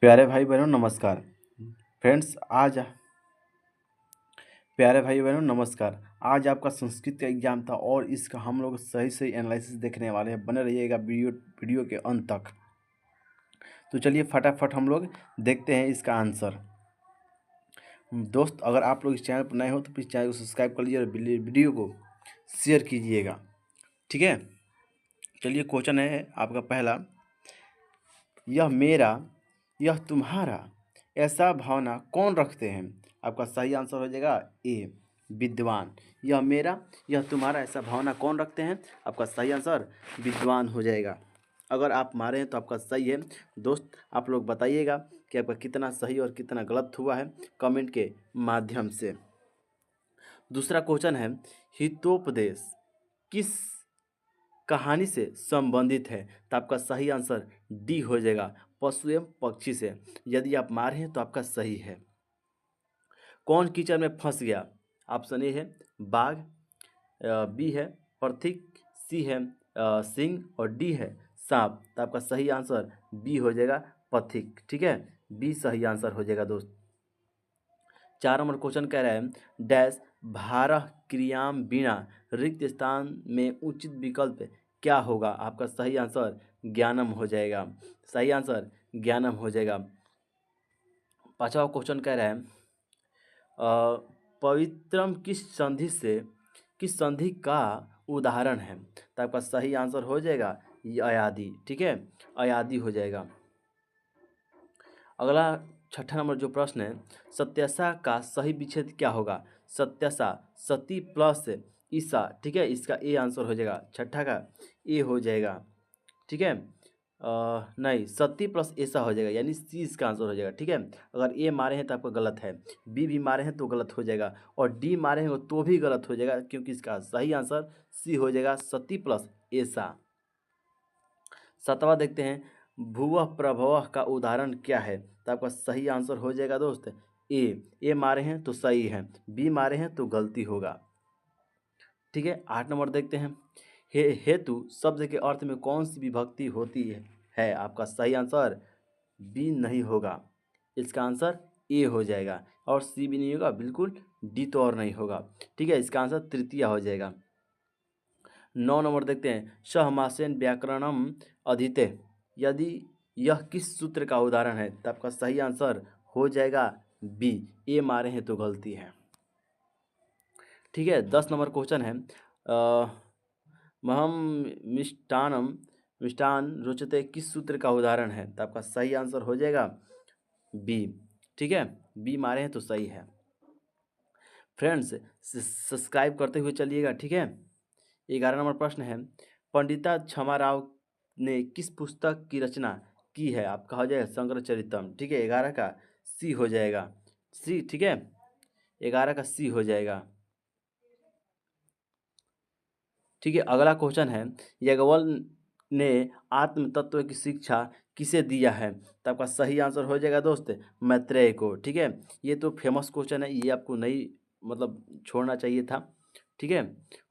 प्यारे भाई बहनों नमस्कार। फ्रेंड्स आज प्यारे भाई बहनों नमस्कार। आज आपका संस्कृत का एग्जाम था और इसका हम लोग सही सही एनालिसिस देखने वाले हैं। बने रहिएगा वीडियो के अंत तक। तो चलिए फटाफट हम लोग देखते हैं इसका आंसर। दोस्त अगर आप लोग इस चैनल पर नए हो तो प्लीज़ चैनल को सब्सक्राइब कर लीजिए और वीडियो को शेयर कीजिएगा। ठीक है, चलिए क्वेश्चन है आपका पहला। यह मेरा यह तुम्हारा ऐसा भावना कौन रखते हैं? आपका सही आंसर हो जाएगा ए विद्वान। यह मेरा यह तुम्हारा ऐसा भावना कौन रखते हैं? आपका सही आंसर विद्वान हो जाएगा। अगर आप मारे हैं तो आपका सही है। दोस्त आप लोग बताइएगा कि आपका कितना सही और कितना गलत हुआ है कमेंट के माध्यम से। दूसरा क्वेश्चन है, हितोपदेश किस कहानी से संबंधित है? तो आपका सही आंसर डी हो जाएगा, पशु एवं पक्षी से। यदि आप मारे हैं तो आपका सही है। कौन कीचड़ में फंस गया? ऑप्शन ए है बाघ, बी है प्रतीक, सी है सिंह और डी है सांप। तो आपका सही आंसर बी हो जाएगा पथिक। ठीक है, बी सही आंसर हो जाएगा दोस्त। 4 नंबर क्वेश्चन कह रहा है डैश भारह क्रियाम बिना रिक्त स्थान में उचित विकल्प क्या होगा? आपका सही आंसर ज्ञानम हो जाएगा। सही आंसर ज्ञानम हो जाएगा। 5वां क्वेश्चन कह रहा है पवित्रम किस संधि का उदाहरण है? तो आपका सही आंसर हो जाएगा ये अयादि। ठीक है, अयादि हो जाएगा। अगला 6ठा नंबर जो प्रश्न है, सत्यासा का सही विच्छेद क्या होगा? सत्यासा सती प्लस ईसा। ठीक है, इसका ए आंसर हो जाएगा। 6ठा का ए हो जाएगा। ठीक है, नहीं सती प्लस ऐसा हो जाएगा, यानी सी इसका आंसर हो जाएगा। ठीक है, अगर ए मारे हैं तो आपका गलत है, बी भी मारे हैं तो गलत हो जाएगा और डी मारे हैं तो भी गलत हो जाएगा, क्योंकि इसका सही आंसर सी हो जाएगा, सती प्लस ऐसा। 7वां देखते हैं, भूवः प्रभवः का उदाहरण क्या है? तो आपका सही आंसर हो जाएगा दोस्त ए मारे हैं तो सही है, बी मारे हैं तो गलती होगा। ठीक है, 8 नंबर देखते हैं, हेतु शब्द के अर्थ में कौन सी विभक्ति होती है? आपका सही आंसर बी नहीं होगा, इसका आंसर ए हो जाएगा और सी भी नहीं होगा, बिल्कुल डी तो और नहीं होगा। ठीक है, इसका आंसर तृतीय हो जाएगा। 9 नंबर देखते हैं, सहमासेन व्याकरणम अधीते, यदि यह किस सूत्र का उदाहरण है? तो आपका सही आंसर हो जाएगा बी, ए मारे हैं तो गलती है। ठीक है, 10 नंबर क्वेश्चन है, महम मिष्टान रोचते किस सूत्र का उदाहरण है? तो आपका सही आंसर हो जाएगा बी। ठीक है, बी मारे हैं तो सही है। फ्रेंड्स सब्सक्राइब करते हुए चलिएगा। ठीक है, 11 नंबर प्रश्न है, पंडिता क्षमा राव ने किस पुस्तक की रचना की है? आपका हो जाएगा शंकरचरितम। ठीक है, 11 का सी हो जाएगा, सी। ठीक है, 11 का सी हो जाएगा। ठीक है, अगला क्वेश्चन है, याज्ञवल्क ने आत्म तत्व की शिक्षा किसे दिया है? तो आपका सही आंसर हो जाएगा दोस्त मैत्रेय को। ठीक है, ये तो फेमस क्वेश्चन है, ये आपको नहीं मतलब छोड़ना चाहिए था। ठीक है,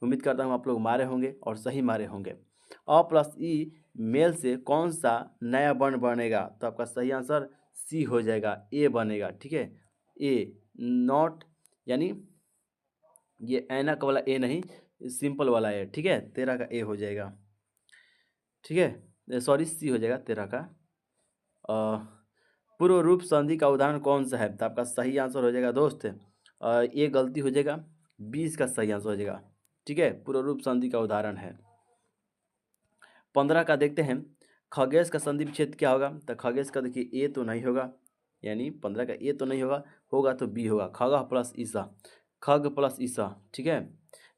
उम्मीद करता हूँ आप लोग मारे होंगे और सही मारे होंगे। अ प्लस ई मेल से कौन सा नया वर्ण बनेगा? तो आपका सही आंसर सी हो जाएगा, ए बनेगा। ठीक है, ए नॉट, यानी ये ऐनक वाला ए नहीं, सिंपल वाला ए। ठीक है, 13 का ए हो जाएगा। ठीक है, सॉरी सी हो जाएगा 13 का। पूर्व रूप संधि का उदाहरण कौन सा है? तो आपका सही आंसर हो जाएगा दोस्त ये गलती हो जाएगा, 20 का सही आंसर हो जाएगा। ठीक है, पूर्व रूप संधि का उदाहरण है। 15 का देखते हैं, खगेश का संधि विच्छेद क्या होगा? तो खगेश का देखिए ए तो नहीं होगा, यानी 15 का ए तो नहीं होगा, होगा तो बी होगा, खगह प्लस ईसा, खग प्लस ईसा। ठीक है,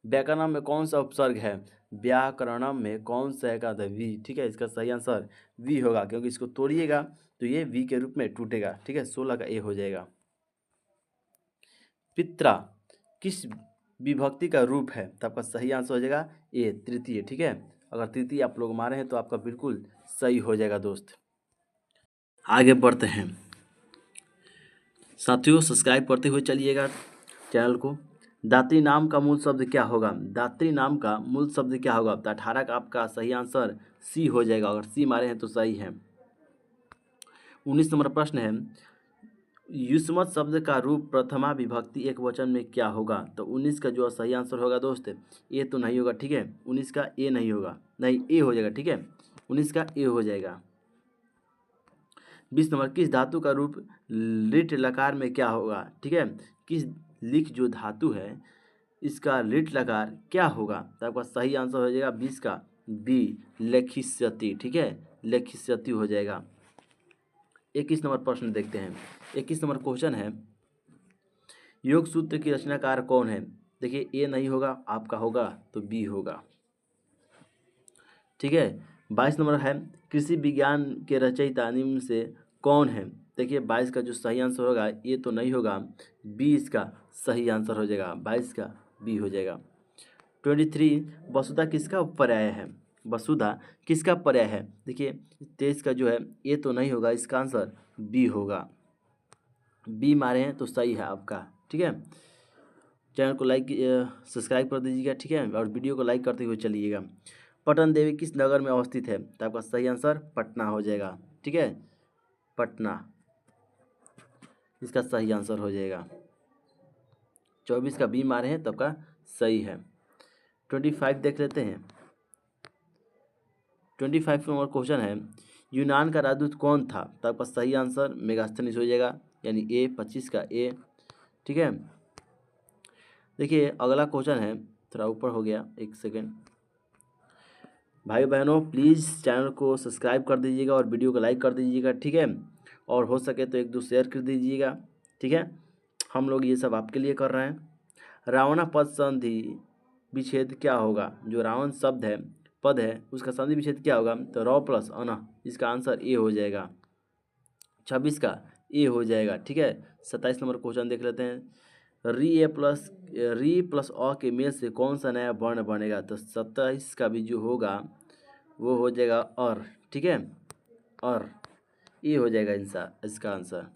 व्याकरणम में कौन सा उपसर्ग है? व्याकरणम में कौन सा है का? वी। ठीक है, इसका सही आंसर वी होगा, क्योंकि इसको तोड़िएगा तो ये वी के रूप में टूटेगा। ठीक है, 16 का ए हो जाएगा। पित्रा किस विभक्ति का रूप है? तो आपका सही आंसर हो जाएगा ए तृतीय। ठीक है, अगर तृतीय आप लोग मारे हैं तो आपका बिल्कुल सही हो जाएगा दोस्त। आगे बढ़ते हैं साथियों, सब्सक्राइब करते हुए चलिएगा चैनल को। दात्री नाम का मूल शब्द क्या होगा? दात्री नाम का मूल शब्द क्या होगा? तो 18 का आपका सही आंसर सी हो जाएगा, अगर सी मारे हैं तो सही है। 19 नंबर प्रश्न है, युष्मत शब्द का रूप प्रथमा विभक्ति एक वचन में क्या होगा? तो 19 का जो सही आंसर होगा दोस्त, ए तो नहीं होगा, ठीक है। 19 का ए नहीं होगा, नहीं ए हो जाएगा, ठीक है। 19 का ए हो जाएगा। 20 नंबर, किस धातु का रूप लिट लकार में क्या होगा? ठीक है, किस लिख जो धातु है इसका लिट लकार क्या होगा? तो आपका सही आंसर हो जाएगा 20 का बी, लेखिष्यति, ठीक है, लेखिष्यति हो जाएगा। 21 नंबर प्रश्न देखते हैं। 21 नंबर क्वेश्चन है, योग सूत्र की रचनाकार कौन है? देखिए ए नहीं होगा, आपका होगा तो बी होगा, ठीक है। 22 नंबर है, कृषि विज्ञान के रचयिता निम्न से कौन है? देखिए 22 का जो सही आंसर होगा ये तो नहीं होगा, 20 का सही आंसर हो जाएगा, 22 का बी हो जाएगा। 23, वसुधा किसका पर्याय है? वसुधा किसका पर्याय है? देखिए 23 का जो है ये तो नहीं होगा, इसका आंसर बी होगा, बी मारे हैं तो सही है आपका, ठीक है। चैनल को लाइक सब्सक्राइब कर दीजिएगा, ठीक है, और वीडियो को लाइक करते हुए चलिएगा। पटन देवी किस नगर में अवस्थित है? तो आपका सही आंसर पटना हो जाएगा, ठीक है, पटना इसका सही आंसर हो जाएगा। 24 का बी मारे हैं तो आपका सही है। 25 देख लेते हैं। 25 नंबर क्वेश्चन है, यूनान का राजदूत कौन था? तो आपका सही आंसर मेगास्थनीस हो जाएगा, यानी ए, 25 का ए, ठीक है। देखिए अगला क्वेश्चन है, थोड़ा ऊपर हो गया, एक सेकेंड। भाई बहनों प्लीज़ चैनल को सब्सक्राइब कर दीजिएगा और वीडियो को लाइक कर दीजिएगा, ठीक है, और हो सके तो एक दो शेयर कर दीजिएगा, ठीक है। हम लोग ये सब आपके लिए कर रहे हैं। रावणा पद संधि विच्छेद क्या होगा? जो रावण शब्द है, पद है, उसका संधि विच्छेद क्या होगा? तो रौ प्लस अन, इसका आंसर ए हो जाएगा, 26 का ए हो जाएगा, ठीक है। 27 नंबर क्वेश्चन देख लेते हैं। री प्लस अ के मेल से कौन सा नया वर्ण बनेगा? तो 27 का भी जो होगा वो हो जाएगा और, ठीक है, और ये हो जाएगा इसका आंसर।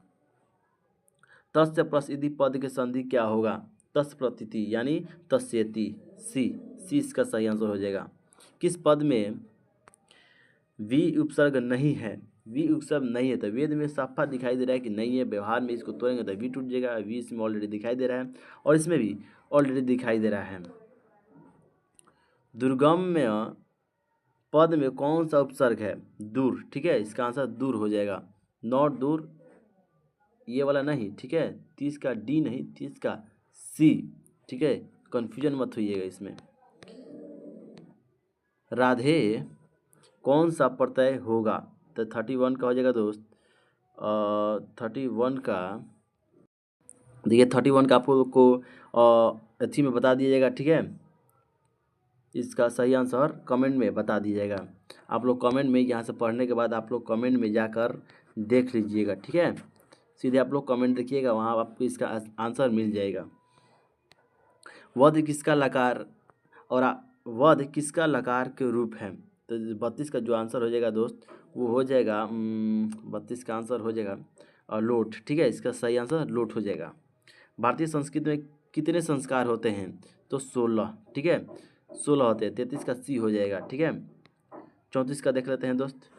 तस्य प्लस यदि पद के संधि क्या होगा? तस् प्रतीति यानी तस्यति, सी इसका सही आंसर हो जाएगा। किस पद में वी उपसर्ग नहीं है? वी उपसर्ग नहीं है तो वेद में साफा दिखाई दे रहा है कि नहीं है, व्यवहार में इसको तोड़ेंगे तो वी टूट जाएगा, वी इसमें ऑलरेडी दिखाई दे रहा है और इसमें भी ऑलरेडी दिखाई दे रहा है। दुर्गम्य पद में कौन सा उपसर्ग है? दूर, ठीक है, इसका आंसर दूर हो जाएगा, नॉट दूर, ये वाला नहीं, ठीक है, 30 का डी नहीं, 30 का सी, ठीक है, कन्फ्यूजन मत होइएगा इसमें। राधे कौन सा प्रत्यय होगा? तो 31 का हो जाएगा दोस्त, 31 का देखिए 31 का आपको अथी में बता दिया जाएगा, ठीक है। इसका सही आंसर कमेंट में बता दीजिएगा, आप लोग कमेंट में, यहाँ से पढ़ने के बाद आप लोग कमेंट में जाकर देख लीजिएगा, ठीक है, सीधे आप लोग कमेंट देखिएगा, वहाँ आपको इसका आंसर मिल जाएगा। वध किसका लकार और वध किसका लकार के रूप है? तो 32 का जो आंसर हो जाएगा दोस्त वो हो जाएगा 32 का आंसर हो जाएगा लोट, ठीक है, इसका सही आंसर लोट हो जाएगा। भारतीय संस्कृति में कितने संस्कार होते हैं? तो 16, ठीक है, 16 होते हैं, 33 का सी हो जाएगा, ठीक है। 34 का देख लेते हैं दोस्त,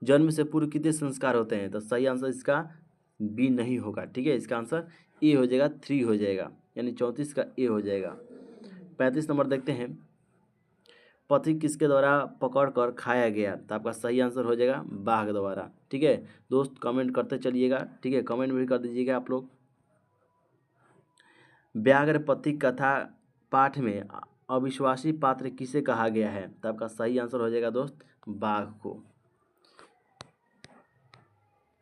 जन्म से पूर्व कितने संस्कार होते हैं? तो सही आंसर इसका बी नहीं होगा, ठीक है, इसका आंसर ए हो जाएगा, 3 हो जाएगा, यानी 34 का ए हो जाएगा। 35 नंबर देखते हैं, पथिक किसके द्वारा पकड़ कर खाया गया? तो आपका सही आंसर हो जाएगा बाघ द्वारा, ठीक है दोस्त, कमेंट करते चलिएगा, ठीक है, कमेंट भी कर दीजिएगा आप लोग। व्याघ्र पथिक कथा पाठ में अविश्वासी पात्र किसे कहा गया है? तो आपका सही आंसर हो जाएगा दोस्त बाघ को।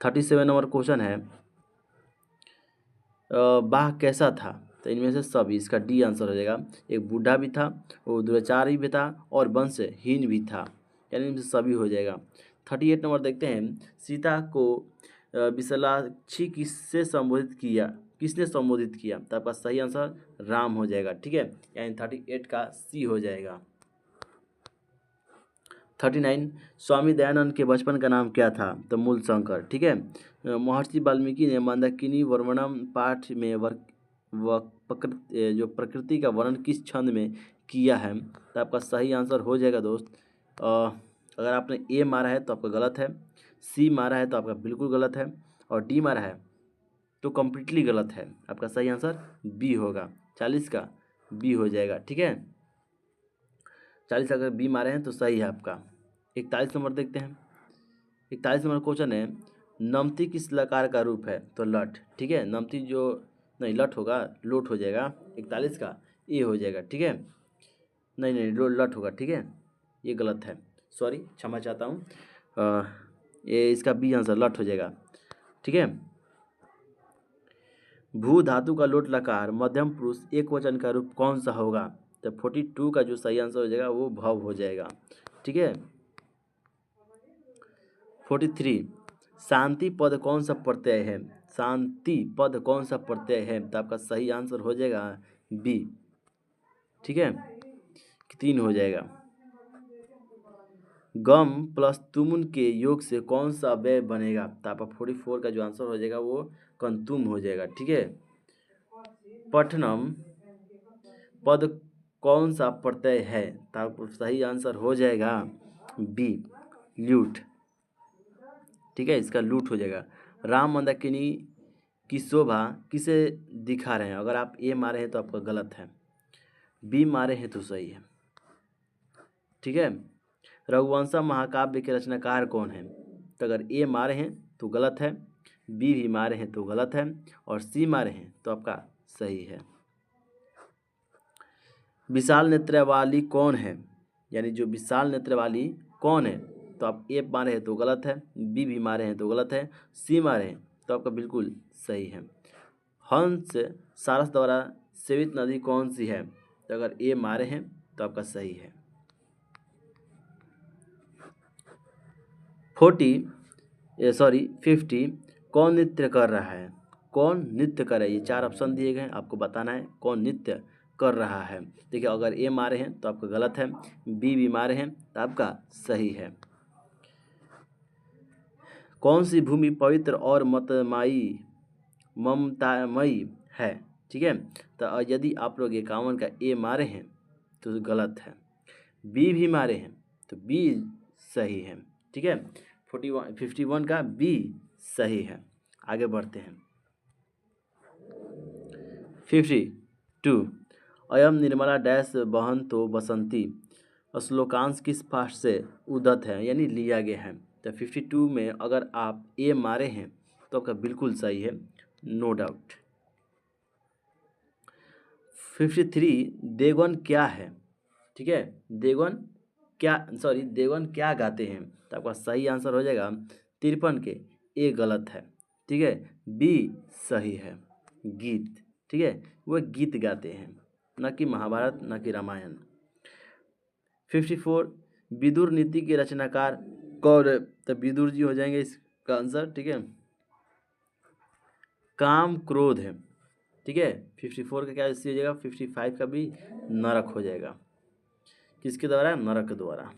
37 नंबर क्वेश्चन है, बाघ कैसा था? तो इनमें से सभी, इसका डी आंसर हो जाएगा, एक बूढ़ा भी था, वो दुराचारी भी था और वंशहीन भी था, यानी इनमें से सभी हो जाएगा। 38 नंबर देखते हैं, सीता को विशालाक्षी किसने संबोधित किया? तो आपका सही आंसर राम हो जाएगा, ठीक है, यानी 38 का सी हो जाएगा। 39, स्वामी दयानंद के बचपन का नाम क्या था? तो मूल शंकर, ठीक है। महर्षि वाल्मीकि ने मंदाकिनी वर्णनम पाठ में जो प्रकृति का वर्णन किस छंद में किया है? तो आपका सही आंसर हो जाएगा दोस्त, अगर आपने ए मारा है तो आपका गलत है, सी मारा है तो आपका बिल्कुल गलत है, और डी मारा है तो कम्प्लीटली गलत है। आपका सही आंसर बी होगा, 40 का बी हो जाएगा। ठीक है, 40 अगर बी मारे हैं तो सही है आपका। 41 नंबर देखते हैं। 41 नंबर क्वेश्चन है, नमती किस लकार का रूप है? तो लट। ठीक है, नमती जो नहीं लट होगा, लोट हो जाएगा। 41 का ए हो जाएगा। ठीक है, नहीं नहीं लट होगा। ठीक है, ये गलत है, सॉरी क्षमा चाहता हूँ। ये इसका बी आंसर लट हो जाएगा। ठीक है, भू धातु का लोट लकार मध्यम पुरुष एक वचन का रूप कौन सा होगा? तो 42 का जो सही आंसर हो जाएगा वो भव हो जाएगा। ठीक है, 43 शांति पद कौन सा प्रत्यय है? शांति पद कौन सा प्रत्यय है? तो आपका सही आंसर हो जाएगा बी। ठीक है, 3 हो जाएगा। गम प्लस तुमुन के योग से कौन सा अव्यय बनेगा? तो आपका 44 का जो आंसर हो जाएगा वो कंतुम हो जाएगा। ठीक है, पठनम पद कौन सा प्रत्यय है? तो आपका सही आंसर हो जाएगा बी ल्यूट। ठीक है, इसका लूट हो जाएगा। राम मंदाकिनी की शोभा किसे दिखा रहे हैं? अगर आप ए मारे हैं तो आपका गलत है, बी मारे हैं तो सही है। ठीक है, रघुवंशम महाकाव्य के रचनाकार कौन है? तो अगर ए मारे हैं तो गलत है, बी भी मारे हैं तो गलत है, और सी मारे हैं तो आपका सही है। विशाल नेत्र वाली कौन है? यानी जो विशाल नेत्र वाली कौन है? तो आप ए मारे हैं तो गलत है, बी भी मारे हैं तो गलत है, सी मारे हैं तो आपका बिल्कुल सही है। हंस सारस द्वारा सेवित नदी कौन सी है? तो अगर ए मारे हैं तो आपका सही है। 50 कौन नृत्य कर रहा है? कौन नृत्य कर रहा है? ये 4 ऑप्शन दिए गए हैं, आपको बताना है कौन नृत्य कर रहा है। देखिए, अगर ए मारे हैं तो आपका गलत है, बी भी मारे हैं तो आपका सही है। कौन सी भूमि पवित्र और ममतामयी है? ठीक है, तो यदि आप लोग 51 का ए मारे हैं तो गलत है, बी भी मारे हैं तो बी सही है। ठीक है, 51 का बी सही है। आगे बढ़ते हैं। 52 अयम निर्मला डैश बहन तो बसंती श्लोकांश किस पाठ से उद्धत है यानी लिया गया है? तो 52 में अगर आप ए मारे हैं तो आपका बिल्कुल सही है, नो डाउट। 53 देवन क्या है? ठीक है, देवन क्या गाते हैं? तो आपका सही आंसर हो जाएगा 53 के ए गलत है। ठीक है, बी सही है, गीत। ठीक है, वह गीत गाते हैं, न कि महाभारत न कि रामायण। 54 विदुर नीति के रचनाकार कौन है? तो विदुर जी हो जाएंगे इसका आंसर। ठीक है, काम क्रोध है। ठीक है, 54 का क्या सी हो जाएगा? 55 का भी नरक हो जाएगा। किसके द्वारा? नरक द्वारा।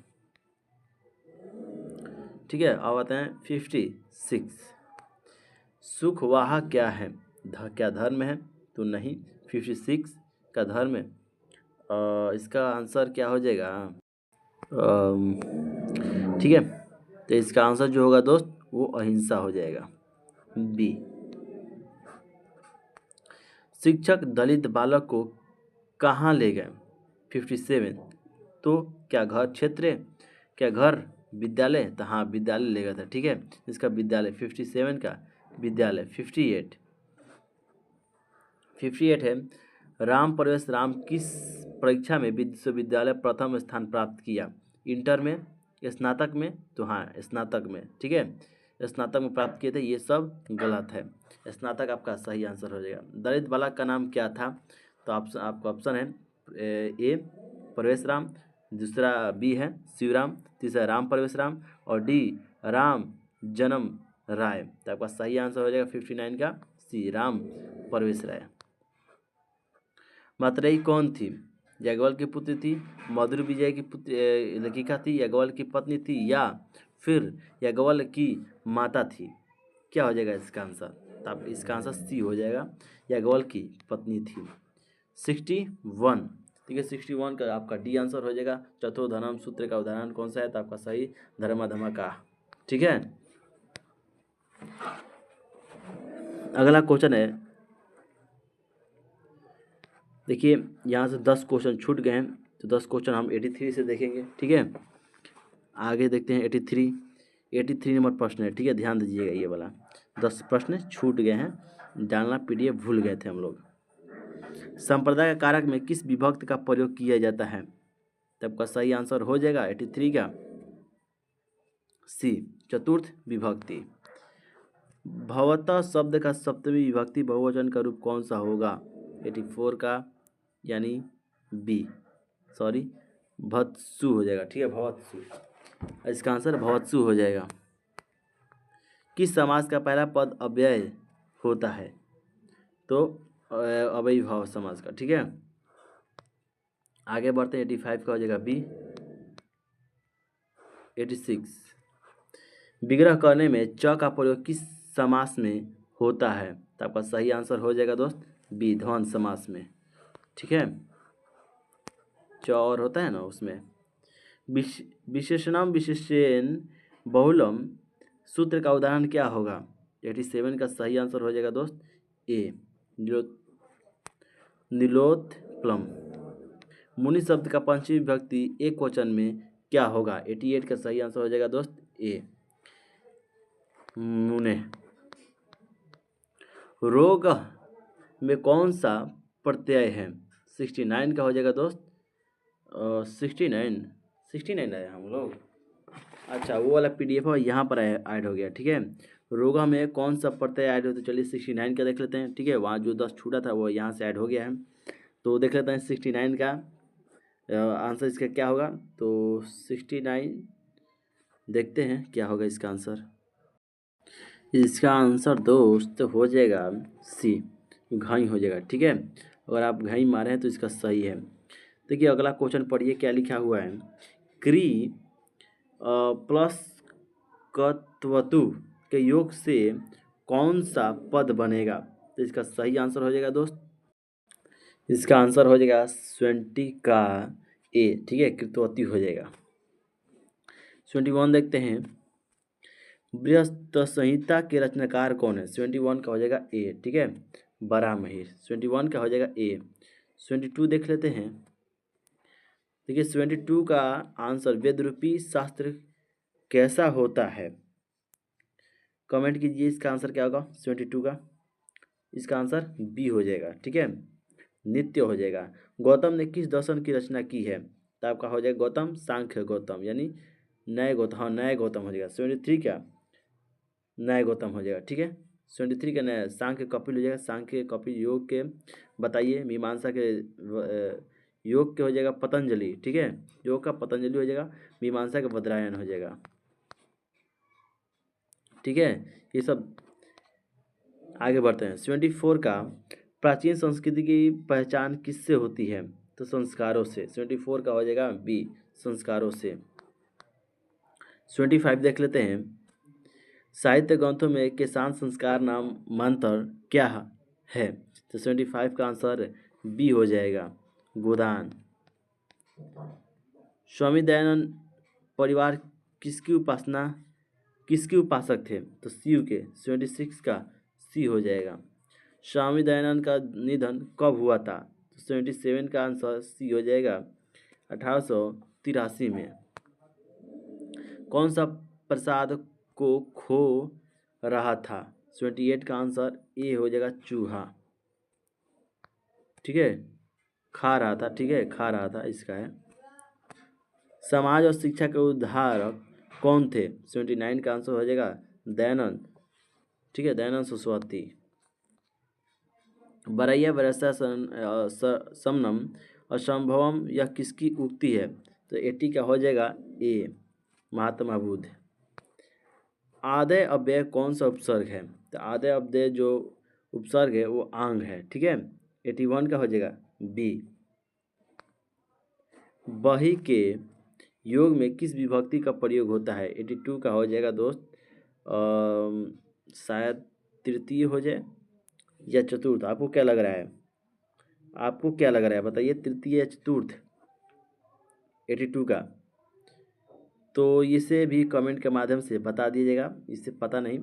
ठीक है, अब आते हैं 56 सुखवाह क्या है? क्या धर्म है? तो नहीं, 56 का धर्म है। इसका आंसर क्या हो जाएगा? ठीक है, तो इसका आंसर जो होगा दोस्त वो अहिंसा हो जाएगा, बी। शिक्षक दलित बालक को कहाँ ले गए? 57 तो क्या घर क्षेत्र, क्या घर विद्यालय? तो हाँ, विद्यालय ले गया था। ठीक है, इसका विद्यालय 57 का विद्यालय। 58 है राम प्रवेश राम किस परीक्षा में विश्वविद्यालय प्रथम स्थान प्राप्त किया? इंटर में, स्नातक में? तो हाँ, स्नातक में। ठीक है, स्नातक में प्राप्त किए थे, ये सब गलत है, स्नातक आपका सही आंसर हो जाएगा। दलित बालक का नाम क्या था? तो आपका ऑप्शन है ए प्रवेश राम, दूसरा बी है शिवराम, तीसरा राम प्रवेश राम, और डी राम जन्म राय। तो आपका सही आंसर हो जाएगा 59 का सी राम प्रवेश राय। मतरेई कौन थी? याज्ञवल्क्य की पुत्री थी, मधुर विजय की पुत्री लेखिका थी, याज्ञवल्क्य की पत्नी थी, या फिर याज्ञवल्क्य की माता थी? क्या हो जाएगा इसका आंसर? तो आप इसका आंसर सी हो जाएगा, याज्ञवल्क्य की पत्नी थी। 61, ठीक है, 61 का आपका डी आंसर हो जाएगा। चतुर्धर्म सूत्र का उदाहरण कौन सा है? तो आपका सही धर्माधर्मा का। ठीक है, अगला क्वेश्चन है, देखिए यहाँ से 10 क्वेश्चन छूट गए हैं, तो 10 क्वेश्चन हम 83 से देखेंगे, ठीक है। आगे देखते हैं 83 नंबर प्रश्न है, ठीक है, ध्यान दीजिएगा, ये वाला 10 प्रश्न छूट गए हैं, डालना PDF भूल गए थे हम लोग। संप्रदाय का कारक में किस विभक्ति का प्रयोग किया जाता है? तब का सही आंसर हो जाएगा 83 का सी, चतुर्थ विभक्ति। भवतः शब्द का सप्तमी विभक्ति बहुवचन का रूप कौन सा होगा? 84 का यानी बी, सॉरी भत्सु हो जाएगा, ठीक है, भवत्सु, इसका आंसर भवत्सु हो जाएगा। किस समास का पहला पद अव्यय होता है? तो अव्ययीभाव समास का, ठीक है। आगे बढ़ते हैं, 85 का हो जाएगा बी। 86, विग्रह करने में च का प्रयोग किस समास में होता है? तो आपका सही आंसर हो जाएगा दोस्त बी, द्वंद्व समास में, ठीक है, च और होता है ना उसमें। विशेषणम विशेषण बहुलम सूत्र का उदाहरण क्या होगा? 87 का सही आंसर हो जाएगा दोस्त ए, नीलोत्पलम। मुनि शब्द का पंचमी विभक्ति एक वचन में क्या होगा? 88 का सही आंसर हो जाएगा दोस्त ए, मुने। रोग में कौन सा प्रत्यय है? 69 का हो जाएगा दोस्त 69 आया हम लोग, अच्छा वो वाला PDF है यहाँ पर ऐड हो गया, ठीक है। रोगा में कौन सा प्रत्यय ऐड हो, तो चलिए 69 का देख लेते हैं, ठीक है, वहाँ जो 10 छूटा था वो यहाँ से ऐड हो गया है, तो देख लेते हैं 69 का आंसर इसका क्या होगा। तो 69 देखते हैं क्या होगा इसका आंसर। इसका आंसर दोस्त हो जाएगा सी, घाई हो जाएगा, ठीक है। अगर आप घाई मारे हैं तो इसका सही है। देखिए अगला क्वेश्चन पढ़िए क्या लिखा हुआ है। क्री प्लस कत्वतु के योग से कौन सा पद बनेगा? तो इसका सही आंसर हो जाएगा दोस्त, इसका आंसर हो जाएगा 20 का ए, ठीक है, कृतवती हो जाएगा। 21 देखते हैं, बृहस्थ संहिता के रचनाकार कौन है? 71 का हो जाएगा ए, ठीक है, बरामहिर। 21 का हो जाएगा ए। 22 देख लेते हैं, देखिए 22 का आंसर वेदरूपी शास्त्र कैसा होता है? कमेंट कीजिए इसका आंसर क्या होगा 22 का। इसका आंसर बी हो जाएगा, ठीक है, नित्य हो जाएगा। गौतम ने किस दर्शन की रचना की है? तो आपका हो जाएगा गौतम सांख्य गौतम, यानी नए गौतम, हाँ नए गौतम हो जाएगा। 73 का नए गौतम हो जाएगा, ठीक है। 73 का नया सांख्य कपिल हो जाएगा, सांख्य कपिल योग के बताइए, मीमांसा के योग के हो जाएगा पतंजलि, ठीक है, योग का पतंजलि हो जाएगा, मीमांसा का बद्रायन हो जाएगा, ठीक है। ये सब आगे बढ़ते हैं। 74 का प्राचीन संस्कृति की पहचान किससे होती है? तो संस्कारों से। 74 का हो जाएगा बी, संस्कारों से। 25 देख लेते हैं, साहित्य ग्रंथों में किसान संस्कार नाम मंत्र क्या है? तो 75 का आंसर बी हो जाएगा, गोदान। स्वामी दयानंद परिवार किसके उपासक थे? तो शिव के। 76 का सी हो जाएगा। स्वामी दयानंद का निधन कब हुआ था? तो 77 का आंसर सी हो जाएगा, 1883 में। कौन सा प्रसाद को खो रहा था? 78 का आंसर ए हो जाएगा, चूहा, ठीक है, खा रहा था, ठीक है, खा रहा था, इसका है। समाज और शिक्षा के उद्धारक कौन थे? 79 का आंसर हो जाएगा दयानंद, ठीक है, दयानंद सरस्वती। बरैया बरसा समनम असंभवम यह किसकी उक्ति है? तो 80 का हो जाएगा ए, महात्मा बुद्ध। आदय अव्यय कौन सा उपसर्ग है? तो आदय अव्यय जो उपसर्ग है वो आंग है, ठीक है। 81 का हो जाएगा बी। बही के योग में किस विभक्ति का प्रयोग होता है? 82 का हो जाएगा दोस्त शायद तृतीय हो जाए या चतुर्थ, आपको क्या लग रहा है? आपको क्या लग रहा है बताइए, तृतीय या चतुर्थ 82 का? तो इसे भी कमेंट के माध्यम से बता दीजिएगा, इससे पता नहीं।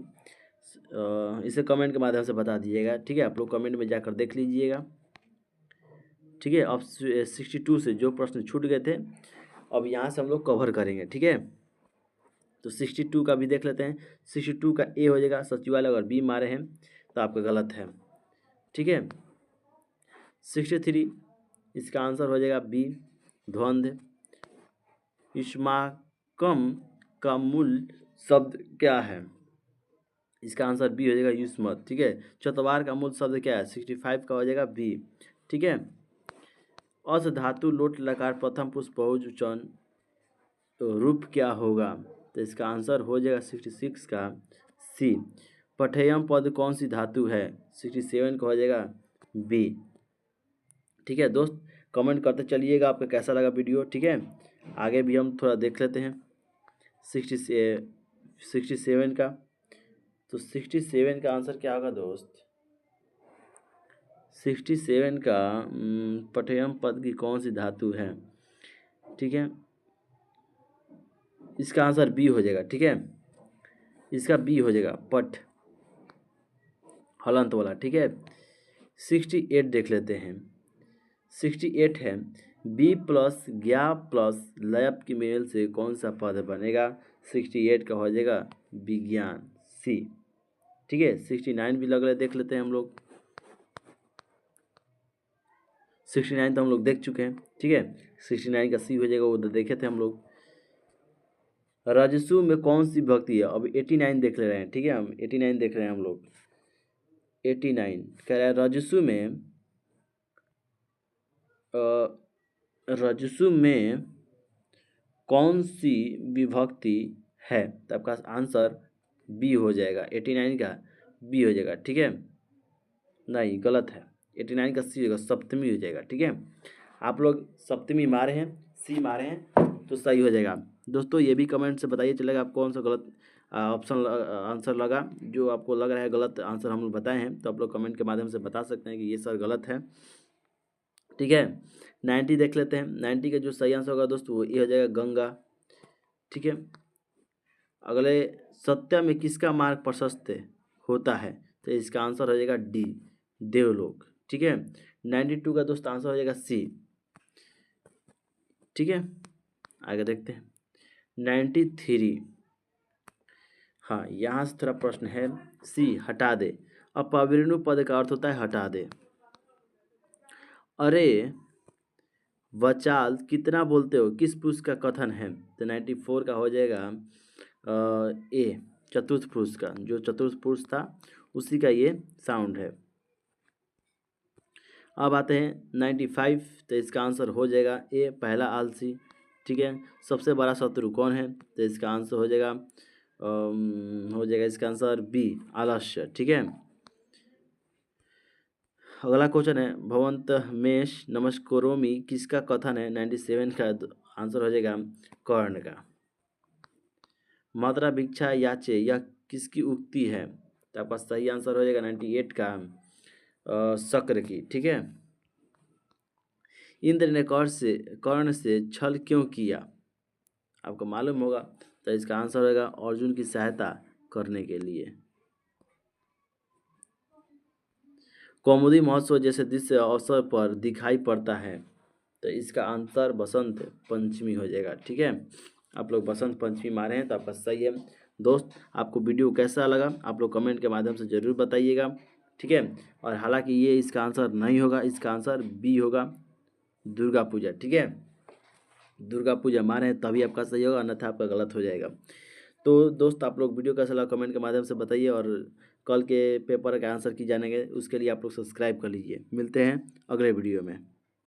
इसे कमेंट के माध्यम से बता दीजिएगा, ठीक है। आप लोग कमेंट में जाकर देख लीजिएगा, ठीक है। अब 62 से जो प्रश्न छूट गए थे अब यहाँ से हम लोग कवर करेंगे, ठीक है। तो 62 का भी देख लेते हैं। 62 का ए हो जाएगा, सचिवालय अगर बी मारे हैं तो आपका गलत है, ठीक है। 63 इसका आंसर हो जाएगा बी, ध्वंद। युष्माकम का मूल शब्द क्या है? इसका आंसर बी हो जाएगा युष्मत, ठीक है। चतवार का मूल शब्द क्या है? 65 का हो जाएगा बी, ठीक है। अस धातु लोट लकार प्रथम पुरुष बहुवचन रूप क्या होगा? तो इसका आंसर हो जाएगा 66 का सी। पठेयम पद कौन सी धातु है? 67 का हो जाएगा बी, ठीक है। दोस्त कमेंट करते चलिएगा आपका कैसा लगा वीडियो, ठीक है। आगे भी हम थोड़ा देख लेते हैं 67 का। तो 67 का आंसर क्या होगा दोस्त? 67 का पठेयम पद की कौन सी धातु है, ठीक है। इसका आंसर बी हो जाएगा, ठीक है। इसका बी हो जाएगा पट, हलंत वाला, ठीक है। 68 देख लेते हैं। 68 है बी प्लस ज्ञा प्लस लयप की मेल से कौन सा पद बनेगा? 68 का हो जाएगा विज्ञान, सी, ठीक है। 69 भी लग रहा है, देख लेते हैं हम लोग। 69 तो हम लोग देख चुके हैं, ठीक है। 69 का सी हो जाएगा, वो देखे थे हम लोग। राजस्व में कौन सी विभक्ति है? अब 89 देख ले रहे हैं, ठीक है। हम 89 देख रहे हैं हम लोग। 89 कह रहा है राजस्व में कौन सी विभक्ति है? तो आपका आंसर बी हो जाएगा, 89 का बी हो जाएगा, ठीक है। नहीं, गलत है, 89 का सी होगा, सप्तमी हो जाएगा, ठीक है। आप लोग सप्तमी मारे हैं, सी मारे हैं तो सही हो जाएगा। दोस्तों ये भी कमेंट से बताइए चलेगा आपको कौन सा गलत ऑप्शन आंसर लगा। जो आपको लग रहा है गलत आंसर हम लोग बताए हैं तो आप लोग कमेंट के माध्यम से बता सकते हैं कि ये सर गलत है, ठीक है। 90 देख लेते हैं। 90 का जो सही आंसर होगा दोस्तों वो ये हो जाएगा गंगा, ठीक है। अगले सत्या में किसका मार्ग प्रशस्त होता है? तो इसका आंसर हो जाएगा डी, देवलोक, ठीक है। 92 का दोस्त आंसर हो जाएगा सी, ठीक है। आगे देखते हैं 93। हाँ, यहाँ से थोड़ा प्रश्न है, सी हटा दे। अपवर्णु पद का अर्थ होता है हटा दे। अरे वचाल कितना बोलते हो किस पुरुष का कथन है? तो 94 का हो जाएगा ए, चतुर्थ पुरुष का। जो चतुर्थ पुरुष था उसी का ये साउंड है। अब आते हैं 95। तो इसका आंसर हो जाएगा ए, पहला आलसी, ठीक है। सबसे बड़ा शत्रु कौन है? तो इसका आंसर हो जाएगा इसका आंसर बी, आलस्य, ठीक है। अगला क्वेश्चन है भवंत मेष नमस्करोमी किसका कथन है? 97 का आंसर हो जाएगा कर्ण का। मात्रा भिक्षा याचे यह किसकी उक्ति है? तो आपका सही आंसर हो जाएगा 98 का शक्र की, ठीक है। इंद्र ने कर्ण से छल क्यों किया? आपको मालूम होगा। तो इसका आंसर होगा अर्जुन की सहायता करने के लिए। कौमुदी महोत्सव जैसे दृश्य अवसर पर दिखाई पड़ता है। तो इसका आंसर बसंत पंचमी हो जाएगा, ठीक है। आप लोग बसंत पंचमी मारे हैं तो आपका सही है। दोस्त आपको वीडियो कैसा लगा आप लोग कमेंट के माध्यम से ज़रूर बताइएगा, ठीक है। और हालांकि ये इसका आंसर नहीं होगा, इसका आंसर बी होगा, दुर्गा पूजा, ठीक है। दुर्गा पूजा मारे हैं तभी आपका सही होगा, अन्यथा आपका गलत हो जाएगा। तो दोस्त आप लोग वीडियो कैसा लगा कमेंट के माध्यम से बताइए। और कल के पेपर का आंसर की जानेंगे उसके लिए आप लोग सब्सक्राइब कर लीजिए। मिलते हैं अगले वीडियो में।